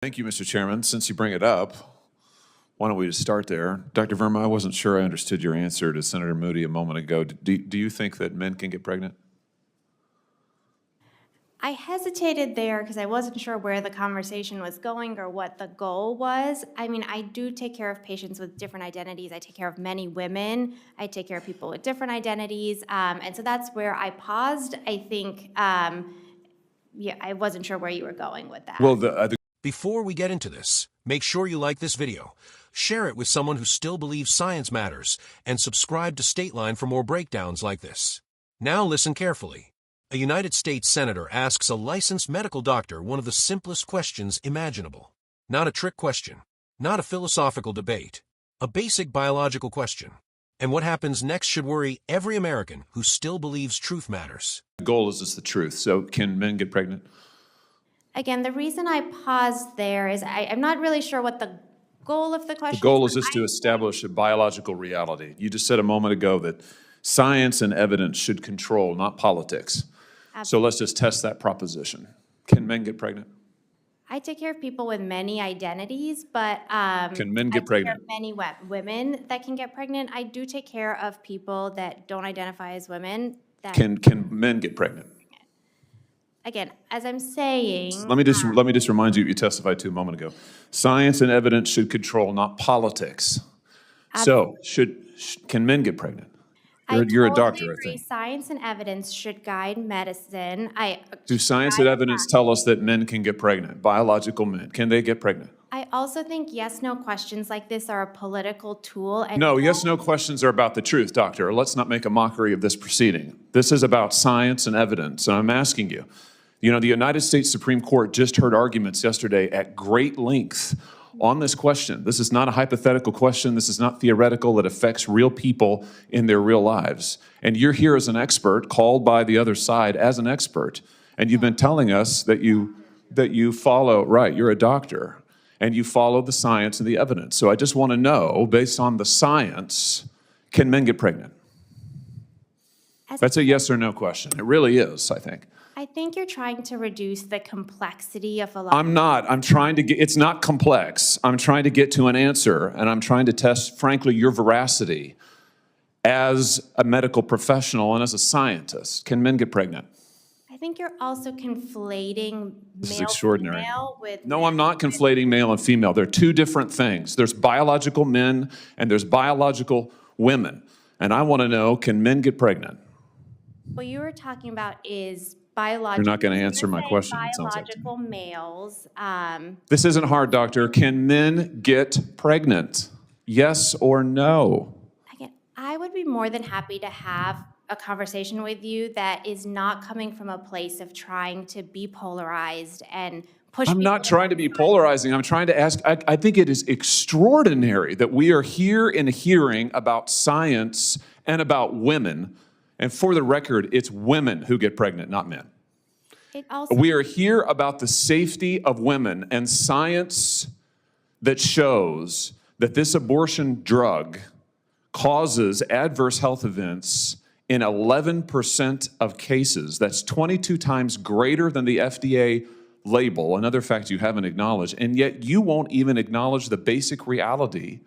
Thank you, Mr. Chairman. Since you bring it up, why don't we just start there? Dr. Verma, I wasn't sure I understood your answer to Senator Moody a moment ago. Do you think that men can get pregnant? I hesitated there because I wasn't sure where the conversation was going or what the goal was. I mean, I do take care of patients with different identities. I take care of many women. I take care of people with different identities. And so that's where I paused. I think, yeah, I wasn't sure where you were going with that. Well, Before we get into this, make sure you like this video, share it with someone who still believes science matters, and subscribe to Stateline for more breakdowns like this. Now listen carefully. A United States senator asks a licensed medical doctor one of the simplest questions imaginable. Not a trick question, not a philosophical debate, a basic biological question. And what happens next should worry every American who still believes truth matters. the goal is just the truth. So can men get pregnant? Again, the reason I paused there is I'm not really sure what the goal of the question The goal is just to establish a biological reality. You just said a moment ago that science and evidence should control, not politics. So let's just test that proposition. Can men get pregnant? I take care of people with many identities, but Can men I get take care pregnant? of many women that can get pregnant. I do take care of people that don't identify as women. That Can men get pregnant? again, as I'm saying, Let me just remind you what you testified to a moment ago. Science and evidence should control, not politics. So can men get pregnant? You're a doctor, I agree. think. Science and evidence should guide medicine. Do science and evidence tell us that men can get pregnant? Biological men, can they get pregnant? I also think yes/no questions like this are a political tool. And No, yes/no questions are about the truth, doctor. Let's not make a mockery of this proceeding. This is about science and evidence, and I'm asking you. You know, the United States Supreme Court just heard arguments yesterday at great length on this question. This is not a hypothetical question. This is not theoretical. It affects real people in their real lives. And you're here as an expert, called by the other side as an expert. And you've been telling us that you follow, right, you're a doctor, and you follow the science and the evidence. So I just want to know, based on the science, can men get pregnant? That's a yes or no question. It really is, I think. I think you're trying to reduce the complexity of a lot. I'm not. I'm trying to get, it's not complex. I'm trying to get to an answer, and I'm trying to test, frankly, your veracity as a medical professional and as a scientist. Can men get pregnant? I think you're also conflating This is male extraordinary. female with No, I'm not conflating male and female. They're two different things. There's biological men and there's biological women. And I want to know, can men get pregnant? what you were talking about is biological. You're not going to answer my question, it sounds like to me. Biological males. This isn't hard, doctor. Can men get pregnant? Yes or no? Again, I would be more than happy to have a conversation with you that is not coming from a place of trying to be polarized and push. I'm not trying to be polarizing. I'm trying to ask, I think it is extraordinary that we are here in a hearing about science and about women. And for the record, it's women who get pregnant, not men. It also, We are here about the safety of women and science that shows that this abortion drug causes adverse health events in 11% of cases. That's 22 times greater than the FDA label, another fact you haven't acknowledged, and yet you won't even acknowledge the basic reality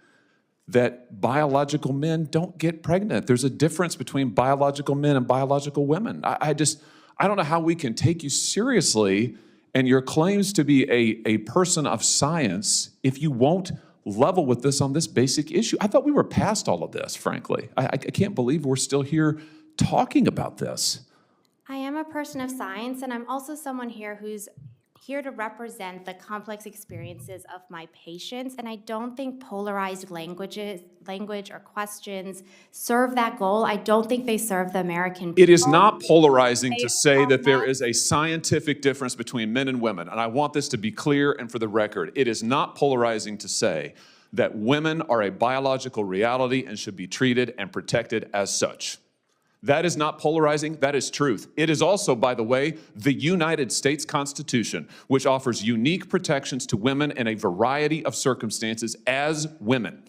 that biological men don't get pregnant. There's a difference between biological men and biological women. I don't know how we can take you seriously and your claims to be a person of science if you won't level with this on this basic issue. I thought we were past all of this, frankly. I can't believe we're still here talking about this. I am a person of science, and I'm also someone here who's here to represent the complex experiences of my patients, and I don't think polarized language or questions serve that goal. I don't think they serve the American people. It is not polarizing to say that there is a scientific difference between men and women, and I want this to be clear and for the record. It is not polarizing to say that women are a biological reality and should be treated and protected as such. That is not polarizing, that is truth. It is also, by the way, the United States Constitution, which offers unique protections to women in a variety of circumstances as women.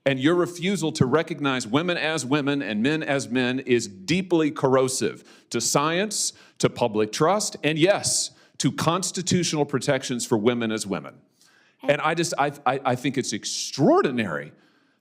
And your refusal to recognize women as women and men as men is deeply corrosive to science, to public trust, and yes, to constitutional protections for women as women. And I think it's extraordinary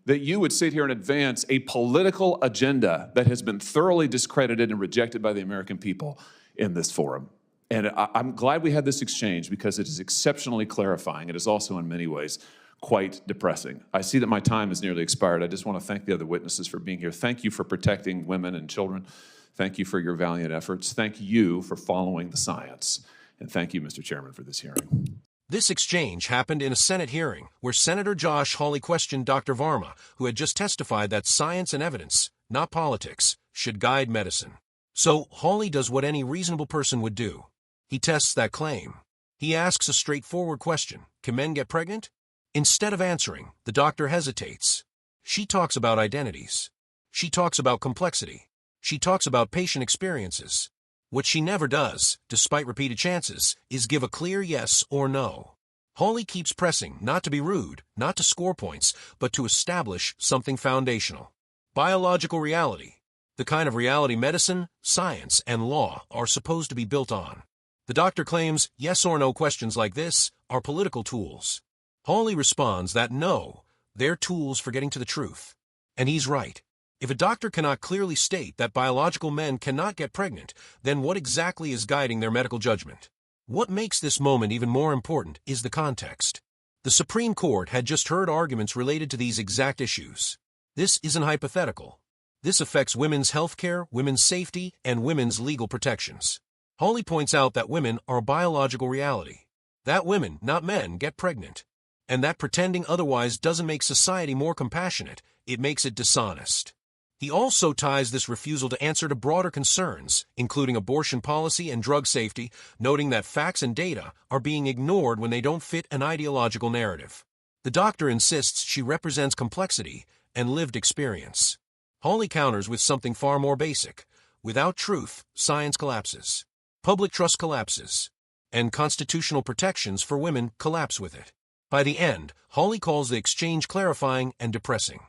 that you would sit here and advance a political agenda that has been thoroughly discredited and rejected by the American people in this forum. And I'm glad we had this exchange because it is exceptionally clarifying. It is also in many ways quite depressing. I see that my time has nearly expired. I just want to thank the other witnesses for being here. Thank you for protecting women and children. Thank you for your valiant efforts. Thank you for following the science. And thank you, Mr. Chairman, for this hearing. This exchange happened in a Senate hearing where Senator Josh Hawley questioned Dr. Varma, who had just testified that science and evidence, not politics, should guide medicine. So Hawley does what any reasonable person would do. He tests that claim. He asks a straightforward question: can men get pregnant? Instead of answering, the doctor hesitates. She talks about identities. She talks about complexity. She talks about patient experiences. What she never does, despite repeated chances, is give a clear yes or no. Hawley keeps pressing, not to be rude, not to score points, but to establish something foundational. Biological reality. The kind of reality medicine, science, and law are supposed to be built on. The doctor claims yes or no questions like this are political tools. Hawley responds that no, they're tools for getting to the truth. And he's right. If a doctor cannot clearly state that biological men cannot get pregnant, then what exactly is guiding their medical judgment? What makes this moment even more important is the context. The Supreme Court had just heard arguments related to these exact issues. This isn't hypothetical. This affects women's health care, women's safety, and women's legal protections. Hawley points out that women are a biological reality. That women, not men, get pregnant. And that pretending otherwise doesn't make society more compassionate, it makes it dishonest. He also ties this refusal to answer to broader concerns, including abortion policy and drug safety, noting that facts and data are being ignored when they don't fit an ideological narrative. The doctor insists she represents complexity and lived experience. Hawley counters with something far more basic. Without truth, science collapses. Public trust collapses. And constitutional protections for women collapse with it. By the end, Hawley calls the exchange clarifying and depressing.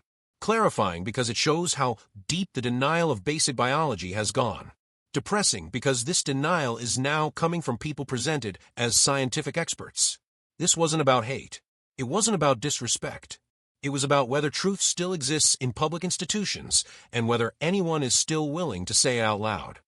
Clarifying because it shows how deep the denial of basic biology has gone. Depressing because this denial is now coming from people presented as scientific experts. This wasn't about hate. It wasn't about disrespect. It was about whether truth still exists in public institutions and whether anyone is still willing to say it out loud.